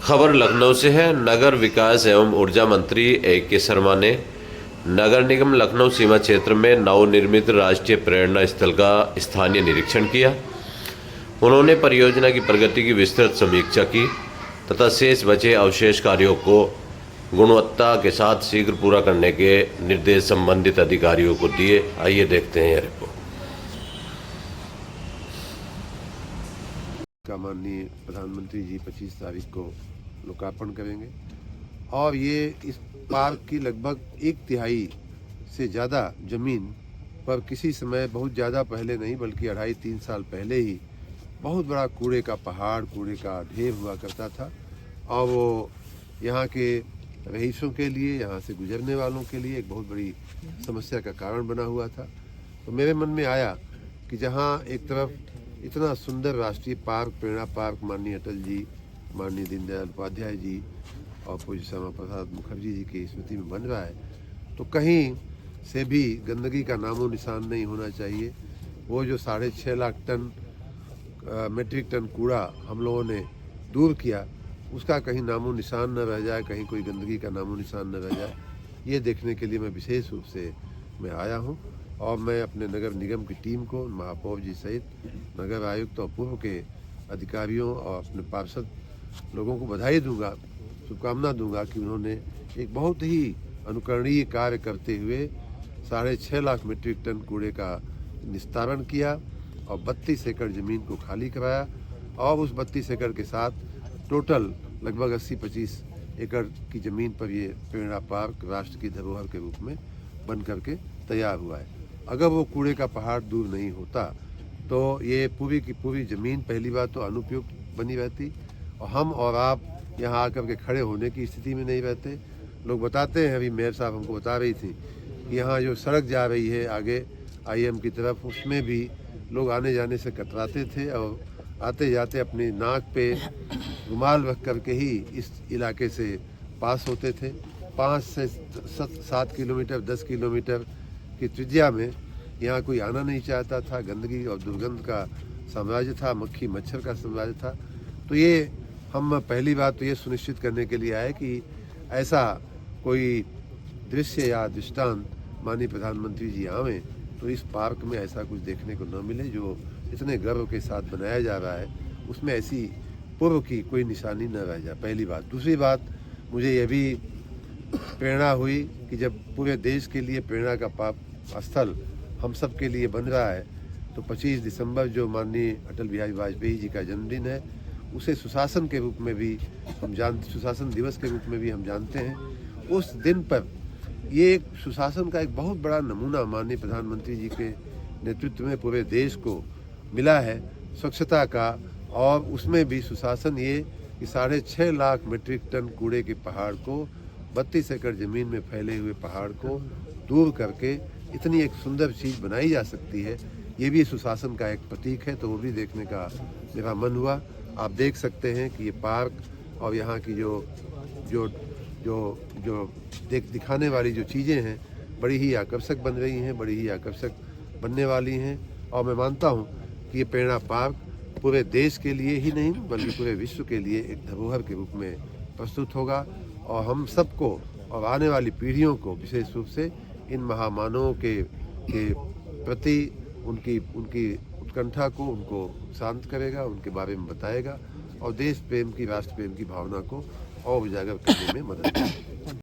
खबर लखनऊ से है। नगर विकास एवं ऊर्जा मंत्री A.K. शर्मा ने नगर निगम लखनऊ सीमा क्षेत्र में नवनिर्मित राष्ट्रीय प्रेरणा स्थल का स्थानीय निरीक्षण किया। उन्होंने परियोजना की प्रगति की विस्तृत समीक्षा की तथा शेष बचे अवशेष कार्यों को गुणवत्ता के साथ शीघ्र पूरा करने के निर्देश संबंधित अधिकारियों को दिए। आइए देखते हैं यह रिपोर्ट। का माननीय प्रधानमंत्री जी 25 तारीख को लोकार्पण करेंगे और ये इस पार्क की लगभग 1/3 से ज़्यादा ज़मीन पर किसी समय बहुत ज़्यादा पहले नहीं बल्कि 2.5-3 साल पहले ही बहुत बड़ा कूड़े का पहाड़, कूड़े का ढेर हुआ करता था और वो यहाँ के रईसों के लिए, यहाँ से गुजरने वालों के लिए एक बहुत बड़ी समस्या का कारण बना हुआ था। तो मेरे मन में आया कि जहाँ एक तरफ इतना सुंदर राष्ट्रीय पार्क, प्रेरणा पार्क माननीय अटल जी, माननीय दीनदयाल उपाध्याय जी और पूज्य श्यामा प्रसाद मुखर्जी जी की स्मृति में बन रहा है, तो कहीं से भी गंदगी का नामो निशान नहीं होना चाहिए। वो जो 6.5 लाख मीट्रिक टन कूड़ा हम लोगों ने दूर किया, उसका कहीं नामो निशान न रह जाए, कहीं कोई गंदगी का नामो निशान न रह जाए, ये देखने के लिए मैं विशेष रूप से मैं आया हूँ। और मैं अपने नगर निगम की टीम को, महापौर जी सहित नगर आयुक्त और पूर्व के अधिकारियों और अपने पार्षद लोगों को बधाई दूंगा, शुभकामना दूंगा कि उन्होंने एक बहुत ही अनुकरणीय कार्य करते हुए 6.5 लाख मीट्रिक टन कूड़े का निस्तारण किया और 32 एकड़ ज़मीन को खाली कराया और उस 32 एकड़ के साथ टोटल लगभग 80-25 एकड़ की ज़मीन पर ये प्रेरणा पार्क राष्ट्र की धरोहर के रूप में बन करके तैयार हुआ है। अगर वो कूड़े का पहाड़ दूर नहीं होता तो ये पूरी की पूरी ज़मीन पहली बार तो अनुपयुक्त बनी रहती और हम और आप यहाँ आकर के खड़े होने की स्थिति में नहीं रहते। लोग बताते हैं, अभी मेयर साहब हमको बता रही थी कि यहाँ जो सड़क जा रही है आगे IIM की तरफ, उसमें भी लोग आने जाने से कतराते थे और आते जाते अपनी नाक पे रुमाल रख करके ही इस इलाके से पास होते थे। 5 से 7 किलोमीटर 10 किलोमीटर की त्रिज्या में यहाँ कोई आना नहीं चाहता था। गंदगी और दुर्गंध का साम्राज्य था, मक्खी मच्छर का साम्राज्य था। तो ये हम पहली बात तो ये सुनिश्चित करने के लिए आए कि ऐसा कोई दृश्य या दृष्टांत माननीय प्रधानमंत्री जी आवें तो इस पार्क में ऐसा कुछ देखने को न मिले जो इतने गर्व के साथ बनाया जा रहा है, उसमें ऐसी पूर्व की कोई निशानी न रह जाए, पहली बात। दूसरी बात, मुझे ये भी प्रेरणा हुई कि जब पूरे देश के लिए प्रेरणा का स्थल हम सब के लिए बन रहा है तो 25 दिसंबर जो माननीय अटल बिहारी वाजपेयी जी का जन्मदिन है, उसे सुशासन के रूप में भी सुशासन दिवस के रूप में भी हम जानते हैं। उस दिन पर ये एक सुशासन का एक बहुत बड़ा नमूना माननीय प्रधानमंत्री जी के नेतृत्व में पूरे देश को मिला है, स्वच्छता का। और उसमें भी सुशासन ये कि 6.5 लाख मीट्रिक टन कूड़े के पहाड़ को, 32 एकड़ ज़मीन में फैले हुए पहाड़ को दूर करके इतनी एक सुंदर चीज़ बनाई जा सकती है, ये भी सुशासन का एक प्रतीक है। तो वो भी देखने का मेरा मन हुआ। आप देख सकते हैं कि ये पार्क और यहाँ की जो दिखाने वाली जो चीज़ें हैं बड़ी ही आकर्षक बन रही हैं, बड़ी ही आकर्षक बनने वाली हैं। और मैं मानता हूँ कि ये प्रेरणा पार्क पूरे देश के लिए ही नहीं बल्कि पूरे विश्व के लिए एक धरोहर के रूप में प्रस्तुत होगा और हम सबको और आने वाली पीढ़ियों को विशेष रूप से इन महामानवों के प्रति उनकी उत्कंठा को उनको शांत करेगा, उनके बारे में बताएगा और देश प्रेम की, राष्ट्र प्रेम की भावना को और उजागर करने में मदद करेगा।